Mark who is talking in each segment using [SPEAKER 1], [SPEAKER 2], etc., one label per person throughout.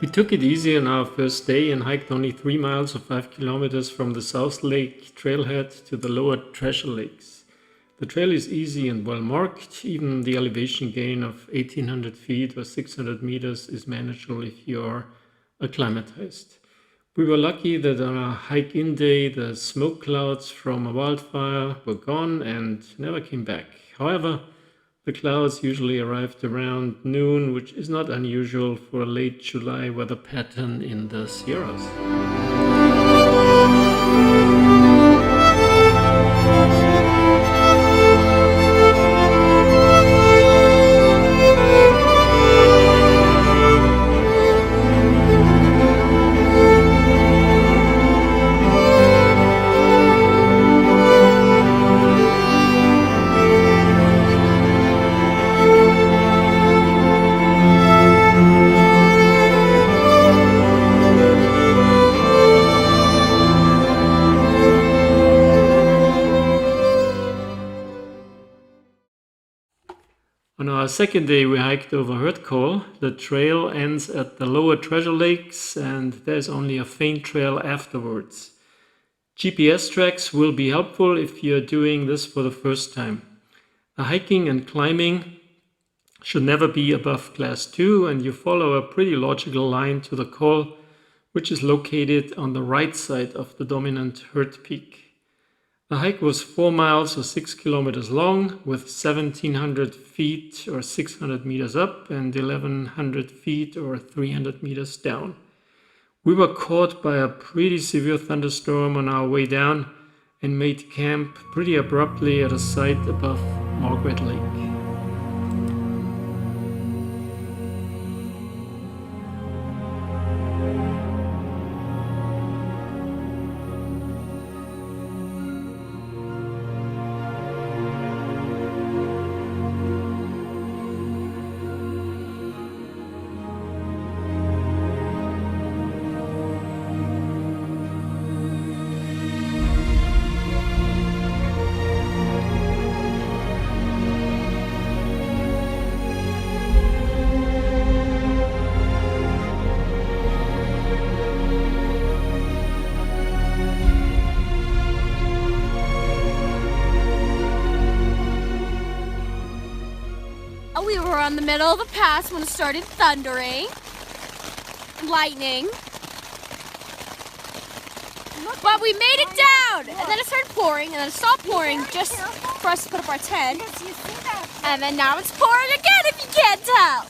[SPEAKER 1] We took it easy on our first day and hiked only 3 miles or 5 kilometers from the South Lake trailhead to the lower Treasure Lakes. The trail is easy and well marked. Even the elevation gain of 1800 feet or 600 meters is manageable if you are acclimatized. We were lucky that on our hike-in day, the smoke clouds from a wildfire were gone and never came back. However, the clouds usually arrived around noon, which is not unusual for a late July weather pattern in the Sierras. On our second day, we hiked over Hurd Col. The trail ends at the lower Treasure Lakes, and there's only a faint trail afterwards. GPS tracks will be helpful if you're doing this for the first time. The hiking and climbing should never be above class 2, and you follow a pretty logical line to the col, which is located on the right side of the dominant Hurd Peak. The hike was 4 miles or 6 kilometers long, with 1700 feet or 600 meters up and 1100 feet or 300 meters down. We were caught by a pretty severe thunderstorm on our way down and made camp pretty abruptly at a site above Margaret Lake.
[SPEAKER 2] We were on the middle of a pass when it started thundering, lightning, but we made it down, and then it started pouring, and then it stopped pouring just for us to put up our tent, and then now it's pouring again if you can't tell.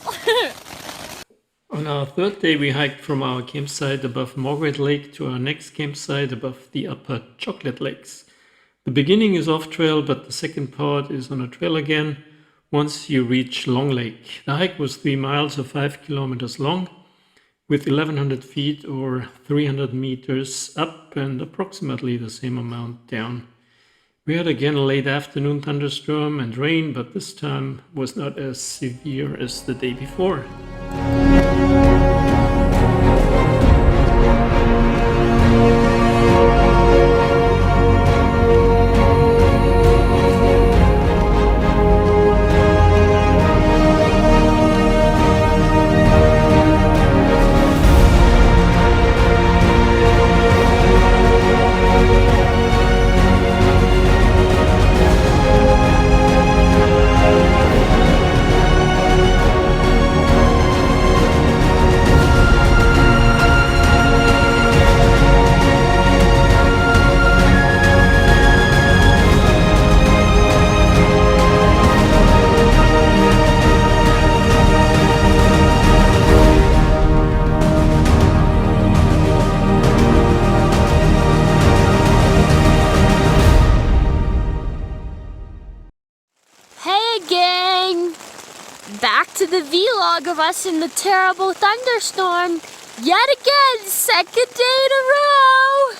[SPEAKER 1] On our third day, we hiked from our campsite above Margaret Lake to our next campsite above the upper Chocolate Lakes. The beginning is off trail, but the second part is on a trail again once you reach Long Lake. The hike was 3 miles or 5 kilometers long, with 1100 feet or 300 meters up and approximately the same amount down. We had again a late afternoon thunderstorm and rain, but this time was not as severe as the day before.
[SPEAKER 2] Back to the vlog of us in the terrible thunderstorm. Yet again, second day in a row.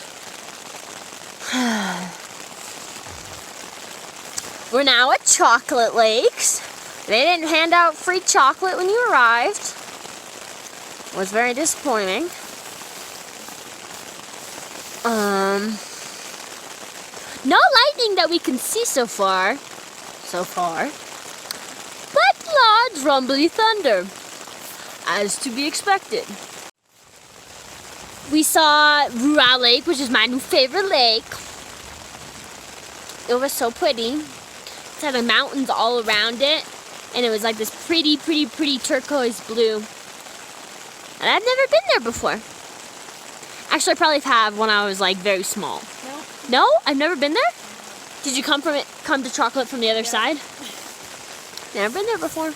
[SPEAKER 2] We're now at Chocolate Lakes. They didn't hand out free chocolate when you arrived. It was very disappointing. No lightning that we can see so far. But large rumbly thunder, as to be expected. We saw Rural Lake, which is my new favorite lake. It was so pretty. It had the mountains all around it, and it was like this pretty turquoise blue. And I've never been there before. Actually, I probably have when I was like very small.
[SPEAKER 3] No.
[SPEAKER 2] No? I've never been there? Did you come to Chocolate from the other side? Never been there before.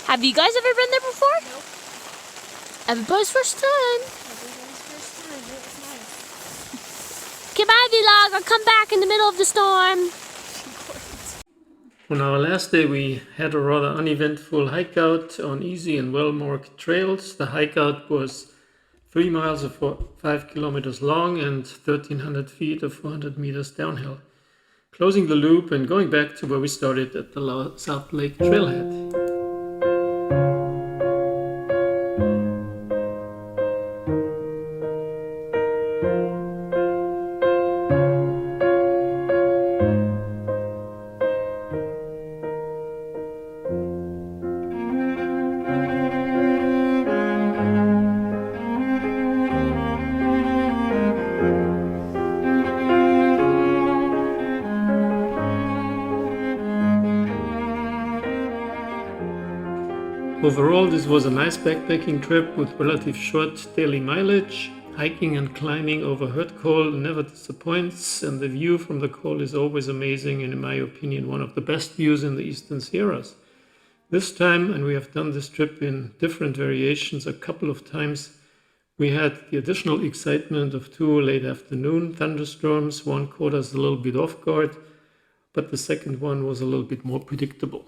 [SPEAKER 2] Have you guys ever been there before?
[SPEAKER 3] Nope.
[SPEAKER 2] Everybody's first time.
[SPEAKER 3] Everyone's first time. It was nice.
[SPEAKER 2] Okay, bye vlog. I'll come back in the middle of the storm.
[SPEAKER 1] On our last day, we had a rather uneventful hike out on easy and well-marked trails. The hike out was 3 miles or 5 kilometers long and 1,300 feet or 400 meters downhill. Closing the loop and going back to where we started at the South Lake Trailhead. Overall, this was a nice backpacking trip with relative short daily mileage. Hiking and climbing over Hurd Col never disappoints, and the view from the col is always amazing and in my opinion one of the best views in the Eastern Sierras. This time, and we have done this trip in different variations a couple of times, we had the additional excitement of 2 late afternoon thunderstorms. One caught us a little bit off guard, but the second one was a little bit more predictable.